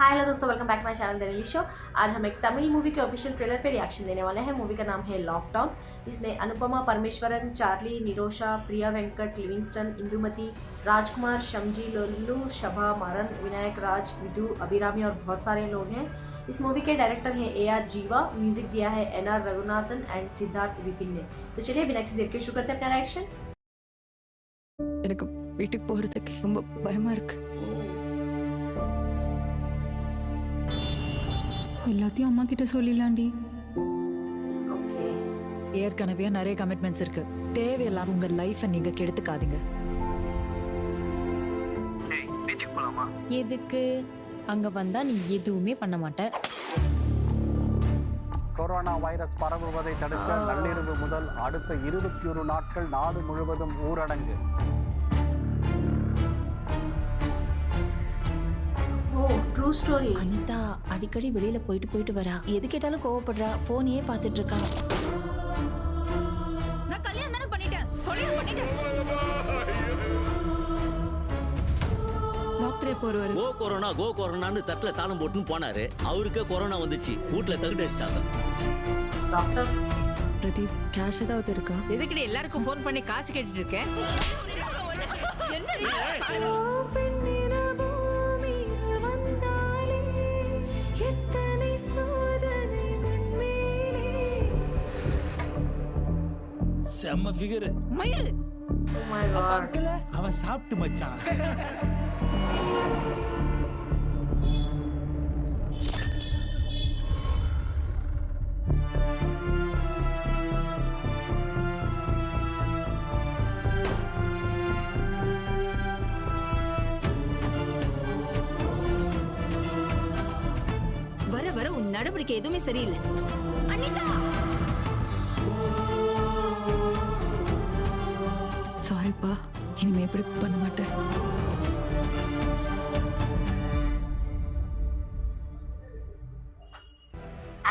Hi hello दोस्तों, welcome back my channel the relief show. आज हम एक तमिल मूवी के ऑफिशियल ट्रेलर पे रिएक्शन देने वाले हैं। मूवी का नाम है लॉकडाउन। इसमें अनुपमा परमेश्वरन, चार्ली, निरोशा, प्रिया वेंकट, लिविंगस्टन, इंदुमती, राजकुमार, शमजी लोल्लू, शभा मारन, विनायक राज, विदु, अभिरामी और बहुत सारे लोग हैं। इस मूवी के डायरेक्टर हैं AR जीवा। म्यूजिक दिया है NR रघुनाथन एंड सिद्धार्थ विपिन ने। तो चलिए बिना किसी देर के शुरू करते हैं अपना रिएक्शन। எனக்கு வீட்டுக்கு போறதுக்கு ரொம்ப பயமா இருக்கு. எல்லாத்தையும் அம்மா கிட்ட சொல்லிடலாண்டி. ஓகே, ஏற்கனவே நிறைய கமிட்மெண்ட்ஸ் இருக்கு. தேவையில்லாம உங்க லைஃபை நீங்க கெடுத்துக்காதீங்க. எதுக்கு அங்க வந்தா நீ எதுவுமே பண்ண மாட்ட. கொரோனா வைரஸ் பரவுவதை தடுக்க நள்ளிரவு முதல் அடுத்த 21 நாட்கள் நாடு முழுவதும் ஊரடங்கு. True story. அனிதா அடிக்கடி வெளியில போயிட்டு வரா. எது கேட்டாலும் கோவப்படுறா. போனையே பார்த்துட்டு இருக்கா. நான் கல்யாணம் தானே பண்ணிட்டேன். டாக்டரே போறவரு. கோ கொரோனான்னு தட்டுல தாளம் போட்டுன்னு போனாரு. அவருக்கே கொரோனா வந்துச்சு. வீட்டுல தகுடு அடிச்சாங்க. டாக்டர் பிரதீப், கேஷ் ஏதாவது இருக்கா? எதுக்குடி எல்லாருக்கும் ஃபோன் பண்ணி காசு கேட்டுட்டு இருக்கேன்? செம்ம ஃபிகர். மயிறு ஓ மை காட். அவன் சாப்பிட்டு மச்சான். வர வர உன் நடவடிக்கை எதுவுமே சரியில்லை. அனிதா சாரிப்பா, இனிமே இப்படி பண்ண மாட்டேன்.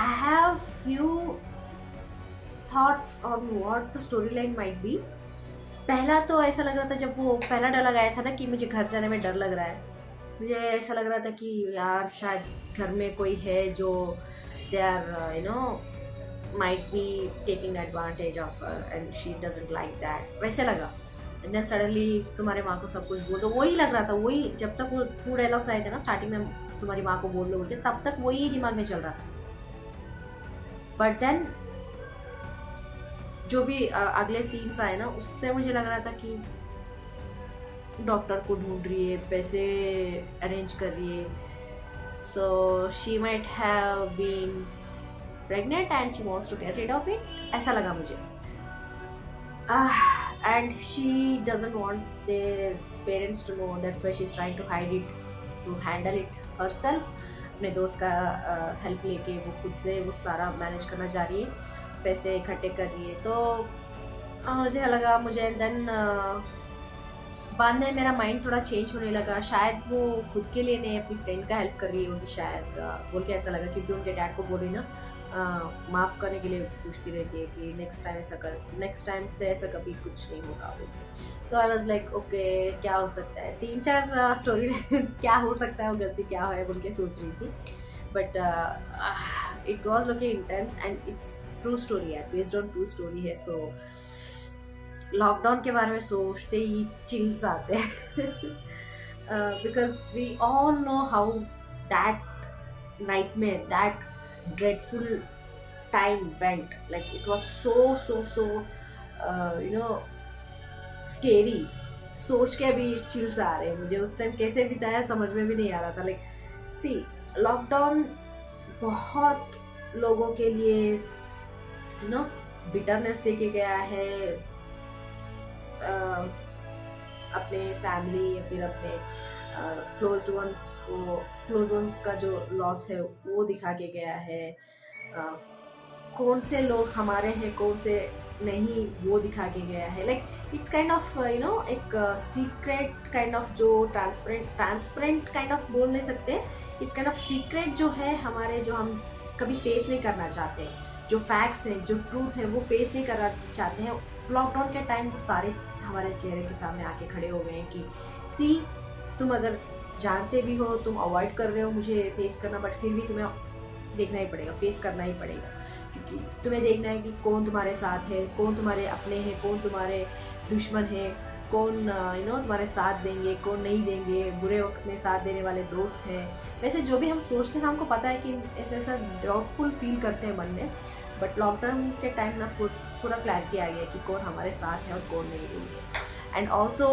I have few thoughts on what the storyline might be. पहला तो ऐसा लग रहा था जब वो पहला डायलॉग आया था ना कि मुझे घर जाने में डर लग रहा है. मुझे ऐसा लग रहा था कि यार शायद घर में कोई है जो they are might be taking advantage of her and she doesn't like that. वैसे लगा. And then suddenly तुम्हारे माँ को सब कुछ बोल दो. वही लग रहा था. वही जब तक वो 2 डायलॉग्स आए थे ना स्टार्टिंग में, तुम्हारी माँ को बोल दो बोल के, तब तक वही दिमाग में चल रहा था. बट देन जो भी अगले सीन्स आए ना, उससे मुझे लग रहा था कि डॉक्टर को ढूंढ रही है, पैसे अरेंज कर रही है. So she might have been pregnant and she wants to get rid of it. ऐसा लगा मुझे. And she doesn't want their parents to know. That's why she is trying to hide it, to handle it herself. अपने दोस्त का help लेके वो खुद से वो सारा मैनेज करना चाह रही है, पैसे इकट्ठे कर रही है. तो मुझे लगा देन बाद में मेरा माइंड थोड़ा चेंज होने लगा. शायद वो खुद के लिए नहीं, अपनी फ्रेंड का हेल्प कर रही होगी शायद, बोल के ऐसा लगा. क्योंकि उनके डैड को बोली ना माफ़ करने के लिए पूछती रहती है कि नेक्स्ट टाइम से ऐसा कभी कुछ नहीं होगा. तो आई वाज लाइक ओके, क्या हो सकता है. 3-4 स्टोरी लाइन्स क्या हो सकता है, वो गलती क्या है बोल के सोच रही थी. But it was looking intense and it's true story है, बेस्ड ऑन ट्रू स्टोरी है. सो लॉकडाउन के बारे में सोचते ही चिल्स आते हैं. Because we all know how that nightmare, that dreadful time went. Like it was so scary. सोच के भी चिल्स आ रहे हैं मुझे. उस टाइम कैसे बिताया समझ में भी नहीं आ रहा था. लाइक सी, लॉकडाउन बहुत लोगों के लिए बिटरनेस देके गया है. अपने फैमिली या फिर अपने क्लोज्ड वंस का जो लॉस है वो दिखा के गया है. कौन से लोग हमारे हैं, कौन से नहीं, वो दिखा के गया है. लाइक इट्स काइंड ऑफ एक सीक्रेट काइंड ऑफ, जो ट्रांसपेरेंट काइंड ऑफ बोल नहीं सकते. इट्स काइंड ऑफ सीक्रेट जो है हमारे, जो हम कभी फेस नहीं करना चाहते. जो फैक्ट्स हैं, जो ट्रूथ है, वो फेस नहीं करना चाहते हैं. लॉकडाउन के टाइम वो सारे हमारे चेहरे के सामने आके खड़े हो गए हैं कि सी, तुम अगर जानते भी हो, तुम अवॉइड कर रहे हो मुझे फेस करना, बट फिर भी तुम्हें देखना ही पड़ेगा, फेस करना ही पड़ेगा, क्योंकि तुम्हें देखना है कि कौन तुम्हारे साथ है, कौन तुम्हारे अपने हैं, कौन तुम्हारे दुश्मन है, कौन तुम्हारे साथ देंगे, कौन नहीं देंगे, बुरे वक्त में साथ देने वाले दोस्त हैं। वैसे जो भी हम सोचते हैं हमको पता है कि ऐसा ऐसा डाउटफुल फील करते हैं मन में, बट लॉकडाउन के टाइम ना पूरा क्लैरिटी आ गया कि कौन हमारे साथ है और कौन नहीं है। एंड ऑल्सो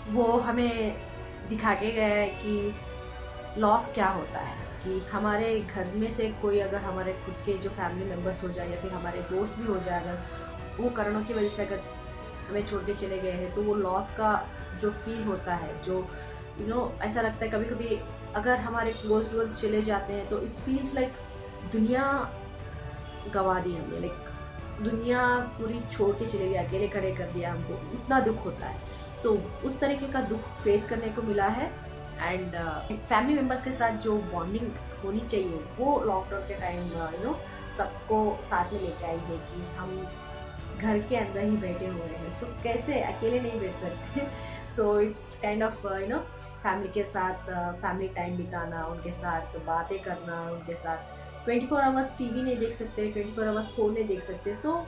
वो हमें दिखा के गया है कि लॉस क्या होता है, कि हमारे घर में से कोई अगर हमारे खुद के जो फैमिली मेम्बर्स हो जाए या फिर हमारे दोस्त भी हो जाए, अगर वो कारणों की वजह से अगर हमें छोड़ के चले गए हैं, तो वो लॉस का जो फील होता है, जो ऐसा लगता है कभी कभी अगर हमारे क्लोज्ड वंस चले जाते हैं तो इट फील्स लाइक दुनिया गंवा दी हमने, लाइक दुनिया पूरी छोड़ के चले गए, अकेले खड़े कर दिया हमको, इतना दुख होता है। सो उस तरीके का दुख फेस करने को मिला है। एंड फैमिली मेम्बर्स के साथ जो बॉन्डिंग होनी चाहिए वो लॉकडाउन के टाइम सबको साथ में लेके आई है कि हम घर के अंदर ही बैठे हुए हैं, सो कैसे अकेले नहीं बैठ सकते। So it's kind of family के साथ फैमिली टाइम बिताना, उनके साथ बातें करना, उनके साथ 24 आवर्स टीवी नहीं देख सकते, 24 आवर्स फ़ोन नहीं देख सकते। सो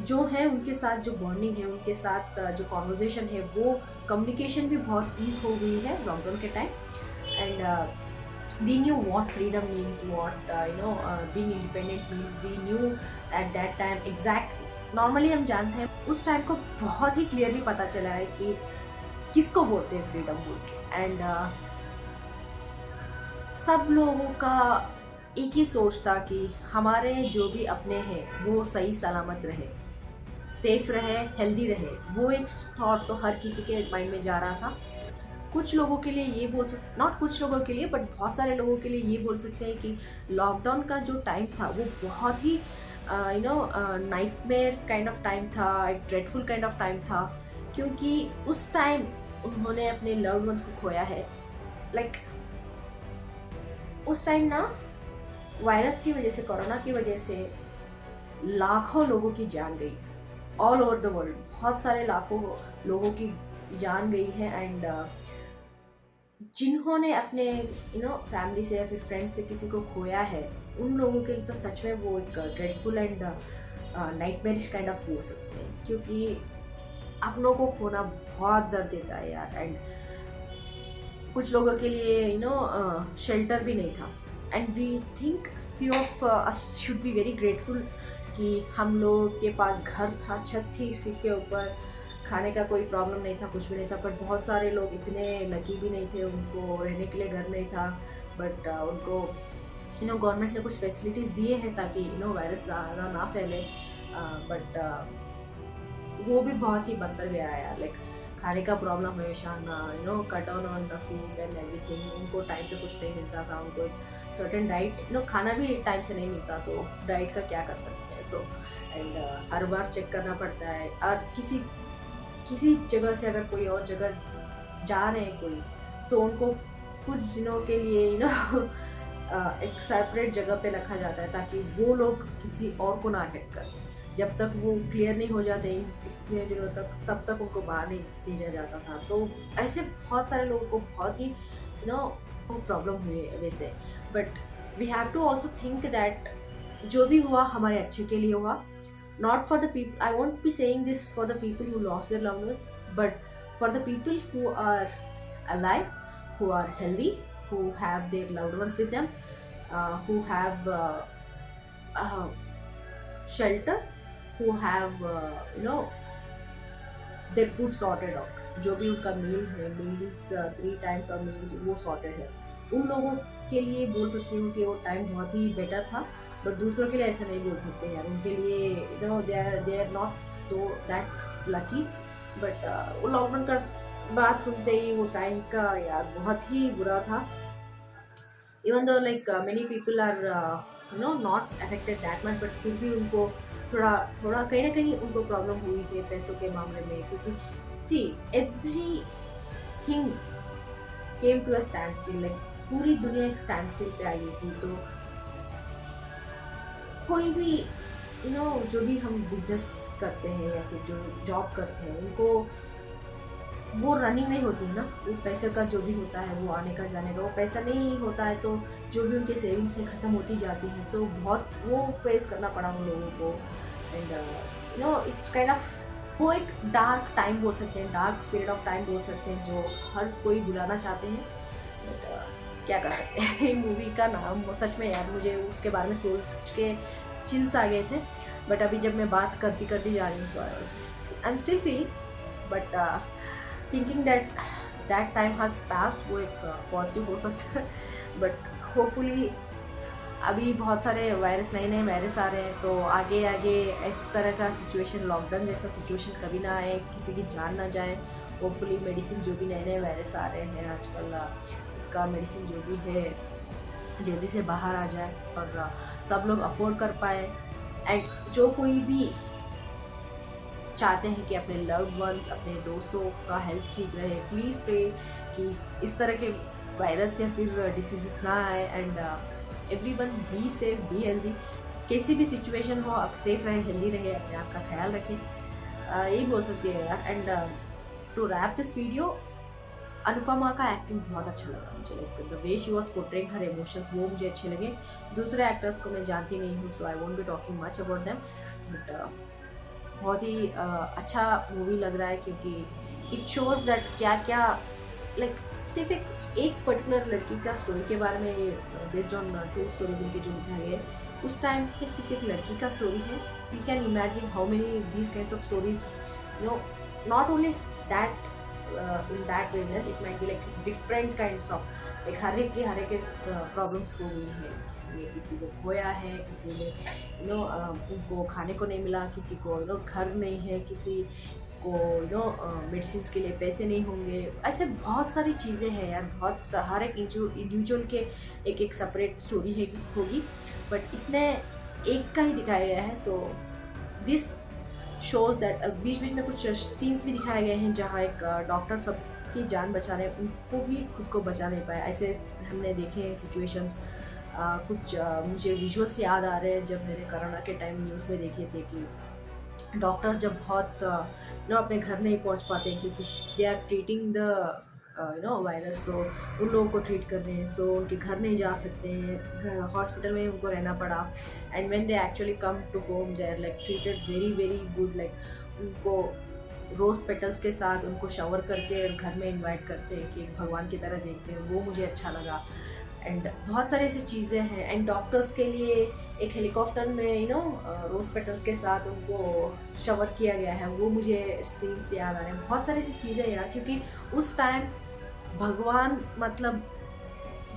जो है उनके साथ जो बॉन्डिंग है, उनके साथ जो कॉन्वर्जेशन है, वो कम्युनिकेशन भी बहुत ईज हो गई है लॉकडाउन के time. And we knew what freedom means, what being independent means. We knew at that time exact normally हम जानते हैं, उस टाइम को बहुत ही क्लियरली पता चला है कि किसको बोलते हैं फ्रीडम बोल के। एंड सब लोगों का एक ही सोच था कि हमारे जो भी अपने हैं वो सही सलामत रहे, सेफ रहे, हेल्दी रहे। वो एक थॉट तो हर किसी के माइंड में जा रहा था। कुछ लोगों के लिए ये बोल सकते, नॉट कुछ लोगों के लिए बट बहुत सारे लोगों के लिए ये बोल सकते हैं कि लॉकडाउन का जो टाइम था वो बहुत ही नाइटमेयर काइंड ऑफ टाइम था, एक ड्रेडफुल काइंड ऑफ टाइम था, क्योंकि उस टाइम उन्होंने अपने लव्ड वंस को खोया है। लाइक उस टाइम ना वायरस की वजह से, कोरोना की वजह से लाखों लोगों की जान गई ऑल ओवर द वर्ल्ड। बहुत सारे लाखों लोगों की जान गई है। एंड जिन्होंने अपने फैमिली से या फिर फ्रेंड्स से किसी को खोया है, उन लोगों के लिए तो सच में वो एक dreadful and nightmarish kind of बोल सकते हैं, क्योंकि अपनों को खोना बहुत दर्द देता है यार। एंड कुछ लोगों के लिए शेल्टर भी नहीं था। And we think few of us should be very grateful कि हम लोग के पास घर था, छत थी, इसके ऊपर खाने का कोई प्रॉब्लम नहीं था, कुछ भी नहीं था। बट बहुत सारे लोग इतने लकी भी नहीं थे, उनको रहने के लिए घर नहीं था, बट उनको गवर्नमेंट ने कुछ फैसिलिटीज़ दिए हैं ताकि वायरस ज़्यादा ना फैले। बट वो भी बहुत ही बदतर गया है यार। लाइक खाने का प्रॉब्लम हमेशा ना, cut on on the food and everything. उनको टाइम पे कुछ नहीं मिलता था, उनको सर्टेन डाइट खाना भी टाइम से नहीं मिलता, तो डाइट का क्या कर सकते हैं। So and her bar check करना पड़ता है। और किसी जगह से अगर कोई और जगह जा रहे हैं कोई, तो उनको कुछ दिनों के लिए एक सेपरेट जगह पे रखा जाता है ताकि वो लोग किसी और को ना अफेक्ट करें। जब तक वो क्लियर नहीं हो जाते इतने दिनों तक, तब तक उनको बाहर नहीं भेजा जाता था। तो ऐसे बहुत सारे लोगों को बहुत ही प्रॉब्लम हुई है वैसे। But we have to also think that जो भी हुआ हमारे अच्छे के लिए हुआ। Not for the people, I won't be saying this for the people who lost their loved ones, but for the people who are alive, who are healthy, who have their loved ones with them, who have shelter, who have their food sorted out. जो भी उनका मील है, meals 3 times और meals वो sorted है, उन लोगों के लिए बोल सकती हूँ कि वो टाइम बहुत ही बेटर था। बट दूसरों के लिए ऐसा नहीं बोल सकते यार। उनके लिए दे आर नॉट तो दैट लकी। बट वो लॉकडाउन का बात सुनते ही वो टाइम का यार बहुत ही बुरा था। Even though like many people are not affected that much, but फिर भी उनको थोड़ा कहीं ना कहीं उनको प्रॉब्लम हुई है पैसों के मामले में, क्योंकि see everything came to a standstill. Like पूरी दुनिया एक स्टैंड स्टिल पे आई थी। तो कोई भी जो भी हम बिजनेस करते हैं या फिर जो जॉब करते हैं, उनको वो रनिंग नहीं होती है ना, वो पैसे का जो भी होता है वो आने का जाने का, वो पैसा नहीं होता है तो जो भी उनके सेविंग्स से ख़त्म होती जाती हैं, तो बहुत वो फेस करना पड़ा उन लोगों को। And you know it's kind of वो एक डार्क टाइम बोल सकते हैं, डार्क पीरियड ऑफ टाइम बोल सकते हैं जो हर कोई बुलाना चाहते हैं। बट क्या कर सकते हैं मूवी का नाम सच में यार मुझे उसके बारे में सोच के चिल्स आ गए थे, बट अभी जब मैं बात करती जा रही हूँ I am still feeling, but thinking that time has past, वो एक पॉजिटिव हो सकता है। बट होपफुली अभी बहुत सारे नए वायरस आ रहे हैं, तो आगे इस तरह का सिचुएशन, लॉकडाउन जैसा सिचुएशन कभी ना आए, किसी की जान ना जाए। होपफुली मेडिसिन जो भी नए वायरस आ रहे हैं आजकल, उसका मेडिसिन जो भी है जल्दी से बाहर आ जाए और सब लोग अफोर्ड कर पाए। एंड जो कोई भी चाहते हैं कि अपने लव्ड वंस, अपने दोस्तों का हेल्थ ठीक रहे, प्लीज़ प्रे कि इस तरह के वायरस या फिर डिसीजेस ना आए। And everyone be safe, be healthy, कैसी भी सिचुएशन हो आप सेफ रहे, हेल्दी रहे, अपने आप का ख्याल रखें, यही बोल सकती है यार। And to wrap this video, Anupama का एक्टिंग बहुत अच्छा लगा मुझे, like the way she was portraying her emotions, वो मुझे अच्छे लगे। दूसरे एक्टर्स को मैं जानती नहीं हूँ, so I won't be talking much about them, but बहुत ही अच्छा मूवी लग रहा है, क्योंकि इट शोज़ दैट क्या क्या लाइक सिर्फ एक पर्टिकुलर लड़की का स्टोरी के बारे में, बेस्ड ऑन ट्रू स्टोरी बोल के जो लिखा गया है, उस टाइम पे सिर्फ एक लड़की का स्टोरी है। We can imagine how many these kinds of stories, you know, not only that in that way, it might be like different kinds of, like हर एक के प्रॉब्लम्स हो गई है, किसी को खोया है, किसी ने यू नो उनको खाने को नहीं मिला, किसी को यू नो घर नहीं है, किसी को यू नो मेडिसिन के लिए पैसे नहीं होंगे, ऐसे बहुत सारी चीज़ें हैं यार। बहुत हर एक इंडिविजुअल के एक सेपरेट स्टोरी है होगी, बट इसमें एक का ही दिखाया गया है। सो दिस शोज़ दैट बीच में कुछ सीन्स भी दिखाए गए हैं जहाँ एक डॉक्टर सबकी जान बचा रहे हैं, उनको भी खुद को बचा नहीं पाया, ऐसे हमने देखे हैं सिचुएशंस। कुछ मुझे विजुअल्स याद आ रहे हैं जब मैंने कोरोना के टाइम न्यूज़ में देखे थे कि डॉक्टर्स जब बहुत अपने घर नहीं पहुंच पाते हैं क्योंकि they are treating the virus, so उन लोगों को ट्रीट कर रहे हैं, सो उनके घर नहीं जा सकते हैं, घर हॉस्पिटल में उनको रहना पड़ा। And when they actually come to home they are like treated very good, like उनको रोज़ पेटल्स के साथ उनको शावर करके घर में इनवाइट करते हैं कि एक भगवान की तरह देखते हैं, वो मुझे अच्छा लगा। एंड बहुत सारी ऐसी चीज़ें हैं। एंड डॉक्टर्स के लिए एक हेलीकॉप्टर में रोज़ पेटल्स के साथ उनको शावर किया गया है, वो मुझे सीन्स याद आ रहे हैं। बहुत सारी ऐसी चीज़ें यार, क्योंकि उस टाइम भगवान मतलब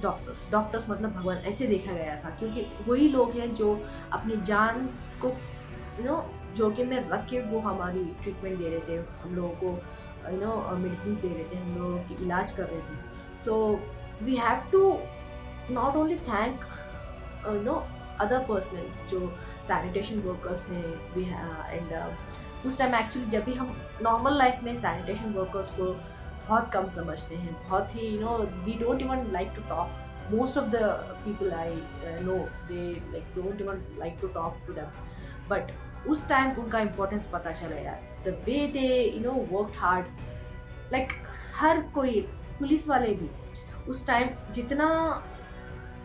डॉक्टर्स मतलब भगवान, ऐसे देखा गया था, क्योंकि वही लोग हैं जो अपनी जान को जोखिम में रख के वो हमारी ट्रीटमेंट दे रहे थे, हम लोगों को मेडिसिन दे रहे थे, हम लोगों की इलाज कर रहे थे। So we have to not only thank other personal जो सैनिटेशन वर्कर्स हैं, एंड उस टाइम एक्चुअली जब भी हम नॉर्मल लाइफ में सैनिटेशन वर्कर्स को बहुत कम समझते हैं, बहुत ही we don't even like to talk, most of the people I know they like don't even like to talk to them, but उस टाइम उनका इम्पोर्टेंस पता चला यार, the way they worked hard, like हर कोई, पुलिस वाले भी उस time जितना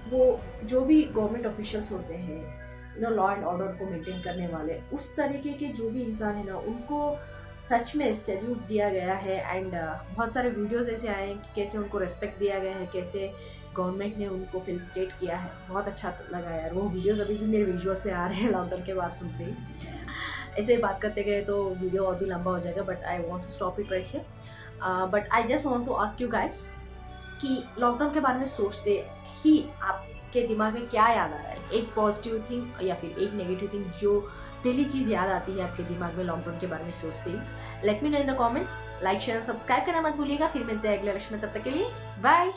वो जो भी गवर्नमेंट ऑफिशियल्स होते हैं लॉ एंड ऑर्डर को मेंटेन करने वाले, उस तरीके के जो भी इंसान है ना, उनको सच में सैल्यूट दिया गया है। एंड बहुत सारे वीडियोस ऐसे आए हैं कि कैसे उनको रेस्पेक्ट दिया गया है, कैसे गवर्नमेंट ने उनको फेलिसिटेट किया है, बहुत अच्छा लगा यार। वो वीडियोस अभी भी मेरे विजुअल्स में आ रहे हैं लॉकडाउन के बाद सुनते ही। ऐसे ही बात करते गए तो वीडियो और भी लंबा हो जाएगा, but I want to stop it right here. But I just want to ask you guys कि लॉकडाउन के बारे में सोचते ही आपके दिमाग में क्या याद आ रहा है, एक पॉजिटिव थिंग या फिर एक नेगेटिव थिंग, जो पहली चीज़ याद आती है आपके दिमाग में लॉकडाउन के बारे में सोचते ही। Let me know in the comments, like share subscribe करना मत भूलिएगा। फिर मिलते हैं अगले लक्ष्य में, तब तक के लिए बाय।